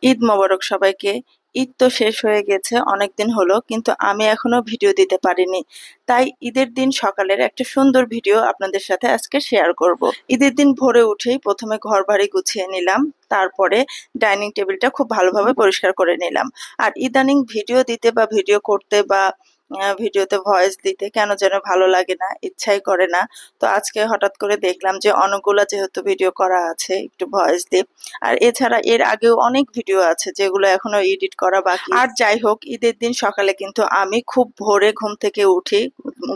ঈদ মোবারক সবাইকে। ঈদ তো শেষ হয়ে গেছে অনেকদিন হলো, কিন্তু আমি এখনো ভিডিও দিতে পারিনি। তাই ঈদের দিন সকালের একটা সুন্দর ভিডিও আপনাদের সাথে আজকে শেয়ার করব। ঈদের দিন ভোরে উঠেই প্রথমে ঘর বাড়ি গুছিয়ে নিলাম, তারপরে ডাইনিং টেবিলটা খুব ভালোভাবে পরিষ্কার করে নিলাম। আর ইদানিং ভিডিও দিতে বা ভিডিও করতে বা ভিডিওতে ভয়েস দিতে কেন যেন ভালো লাগে না, ইচ্ছাই করে না। তো আজকে হঠাৎ করে দেখলাম যে অনেকগুলা যেহেতু ভিডিও করা আছে, একটু ভয়েস দিই। আর এছাড়া এর আগেও অনেক ভিডিও আছে যেগুলো এখনো এডিট করা বাকি। আর যাই হোক, ঈদের দিন সকালে কিন্তু আমি খুব ভোরে ঘুম থেকে উঠি।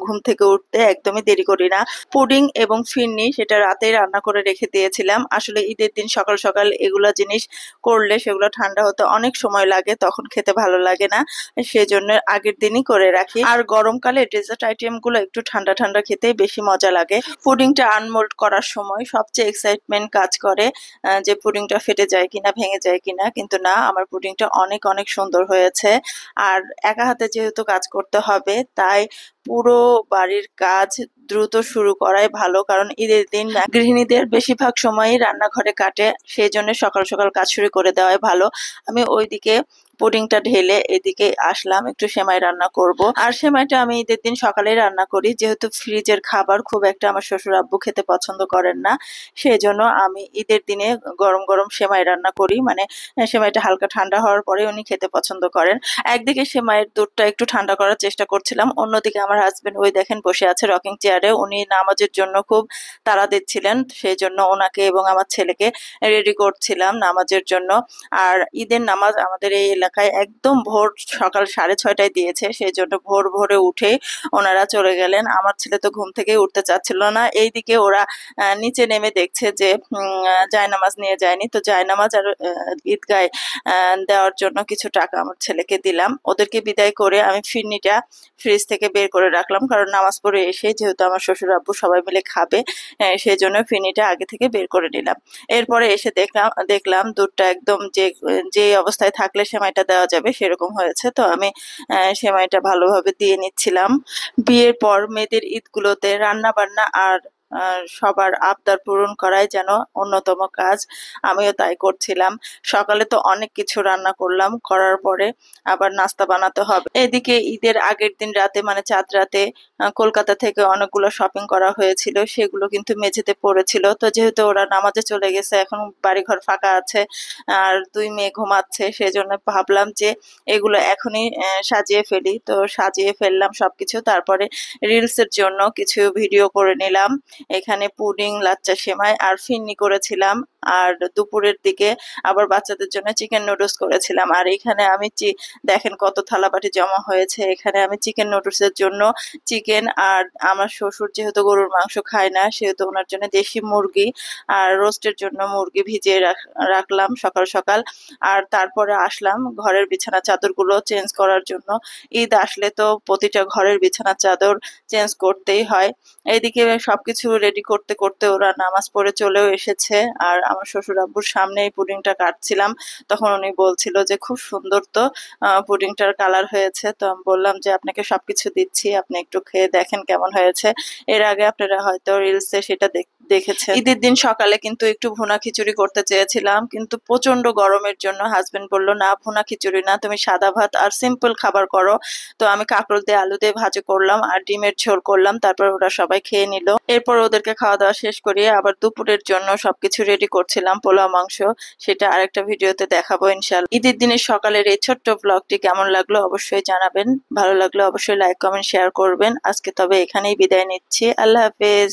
ঘুম থেকে উঠতে একদমই দেরি করি না। পুডিং এবং ফিরনি সেটা রাতে রান্না করে রেখে দিয়েছিলাম। আসলে ঈদের দিন সকাল সকাল এগুলা জিনিস করলে সেগুলো ঠান্ডা হতে অনেক সময় লাগে, তখন খেতে ভালো লাগে না। সেজন্য আগের দিনই করে রাখি। আর গরমকালে ডেজার্ট আইটেম গুলো একটু ঠান্ডা ঠান্ডা খেতে বেশি মজা লাগে। পুডিংটা আনমোল্ড করার সময় সবচেয়ে এক্সাইটমেন্ট কাজ করে যে পুডিংটা ফেটে যায় কিনা, ভেঙে যায় কিনা। কিন্তু না, আমার পুডিংটা অনেক অনেক সুন্দর হয়েছে। আর একা হাতে যেহেতু কাজ করতে হবে, তাই পুরো বাড়ির কাজ দ্রুত শুরু করাই ভালো, কারণ ঈদের দিন গৃহিণীদের বেশিরভাগ সময়ই রান্নাঘরে কাটে। সেই জন্য সকাল সকাল কাজ শুরু করে দেওয়াই ভালো। আমি ওইদিকে পুডিংটা ঢেলে এদিকে আসলাম, একটু সেমাই রান্না করব। আর সেমাইটা আমি ঈদের দিন সকালেই রান্না করি, যেহেতু ফ্রিজের খাবার খুব একটা আমার শ্বশুর আব্বু খেতে পছন্দ করেন না। সেই জন্য আমি ঈদের দিনে গরম গরম সেমাই রান্না করি, মানে সেমাইটা হালকা ঠান্ডা হওয়ার পরে উনি খেতে পছন্দ করেন। একদিকে সেমাইয়ের দুধটা একটু ঠান্ডা করার চেষ্টা করছিলাম, অন্যদিকে আমার হাজবেন্ড ওই দেখেন বসে আছে রকিং চেয়ারে। উনি নামাজের জন্য খুব তাড়া দিচ্ছিলেন, সেই জন্য ওনাকে এবং আমার ছেলেকে রেডি করছিলাম নামাজের জন্য। আর ঈদের নামাজ আমাদের এই এলাকায় একদম ভোর সকাল 6:30টায় দিয়েছে, সেই জন্য ভোর ভোরে উঠে ওনারা চলে গেলেন। আমার ছেলে তো ঘুম থেকে উঠতে চাচ্ছিল না। এইদিকে ওরা নিচে নেমে দেখছে যে জায়নামাজ নিয়ে যায়নি, তো জায়নামাজ আর ঈদগায় দেওয়ার জন্য কিছু টাকা আমার ছেলেকে দিলাম। ওদেরকে বিদায় করে আমি ফিরনিটা ফ্রিজ থেকে বের করে রাখলাম, কারণ নামাজ পড়ে এসে যেহেতু আমার শ্বশুর আব্বু সবাই মিলে খাবে, সেই জন্য ফিরনিটা আগে থেকে বের করে নিলাম। এরপরে এসে দেখলাম দুধটা একদম যে যে অবস্থায় থাকলে সেমাইটা দেওয়া যাবে সেরকম হয়েছে। তো আমি সেমাইটা ভালোভাবে দিয়ে নিচ্ছিলাম। বিয়ের পর মেয়েদের ঈদগুলোতে রান্না বান্না আর সবার আবদার পূরণ করাই যেন অন্যতম কাজ। আমিও তাই করছিলাম। সকালে তো অনেক কিছু রান্না করলাম, করার পরে আবার নাস্তা বানাতে হবে। এদিকে ঈদের আগের দিন রাতে, মানে চাঁদ রাতে, কলকাতা থেকে অনেকগুলো শপিং করা হয়েছিল, সেগুলো কিন্তু মেঝেতে পড়েছিল। তো যেহেতু ওরা নামাজে চলে গেছে, এখন বাড়িঘর ফাঁকা আছে আর দুই মেয়ে ঘুমাচ্ছে, সেজন্য ভাবলাম যে এগুলো এখনই সাজিয়ে ফেলি। তো সাজিয়ে ফেললাম সবকিছু, তারপরে রিলস এর জন্য কিছু ভিডিও করে নিলাম। এখানে পুডিং, লাচ্চা সেমাই আর ফিরনি করেছিলাম। আর দুপুরের দিকে আবার বাচ্চাদের জন্য চিকেন নুডলস করেছিলাম। আর এখানে আমি দেখেন কত থালাবাটি জমা হয়েছে। এখানে আমি চিকেন নুডলস এর জন্য চিকেন, আর আমার শ্বশুর যেহেতু গরুর মাংস খায় না, সেহেতু ওনার জন্য দেশি মুরগি আর রোস্টের জন্য মুরগি ভিজিয়ে রাখলাম সকাল সকাল। আর তারপরে আসলাম ঘরের বিছানা চাদরগুলো চেঞ্জ করার জন্য। ঈদ আসলে তো প্রতিটা ঘরের বিছানা চাদর চেঞ্জ করতেই হয়। এইদিকে সবকিছু রেডি করতে করতে ওরা নামাজ পড়ে চলেও এসেছে। আর আমার শ্বশুর আব্বুর সামনে এই পুডিংটা কাটছিলাম, তখন উনি বলছিল যে খুব সুন্দর তো পুডিংটার কালার হয়েছে। তো আমি বললাম যে আপনাকে সবকিছু দিচ্ছি, আপনি একটু খেয়ে দেখেন কেমন হয়েছে। এর আগে আপনারা হয়তো রিলসে সেটা দেখেছেন। ঈদের দিন সকালে কিন্তু একটু ভুনা খিচুড়ি করতে চেয়েছিলাম, কিন্তু প্রচন্ড গরমের জন্য হাজবেন্ড বললো না, ভুনা খিচুড়ি না, তুমি সাদা ভাত আর সিম্পল খাবার করো। তো আমি কাঁকরোল দিয়ে আলু দিয়ে ভাজি করলাম আর ডিমের ঝোল করলাম, তারপর ওরা সবাই খেয়ে নিল। এরপর ওদেরকে খাওয়া দাওয়া শেষ করিয়ে আবার দুপুরের জন্য সবকিছু রেডি করছিলাম, পোলাও মাংস। সেটা আরেকটা ভিডিওতে দেখাবো ইনশাআল্লাহ। ঈদের দিনের সকালের এই ছোট্ট ব্লগটি কেমন লাগলো অবশ্যই জানাবেন। ভালো লাগলে অবশ্যই লাইক, কমেন্ট, শেয়ার করবেন। আজকে তবে এখানেই বিদায় নিচ্ছি। আল্লাহ হাফেজ।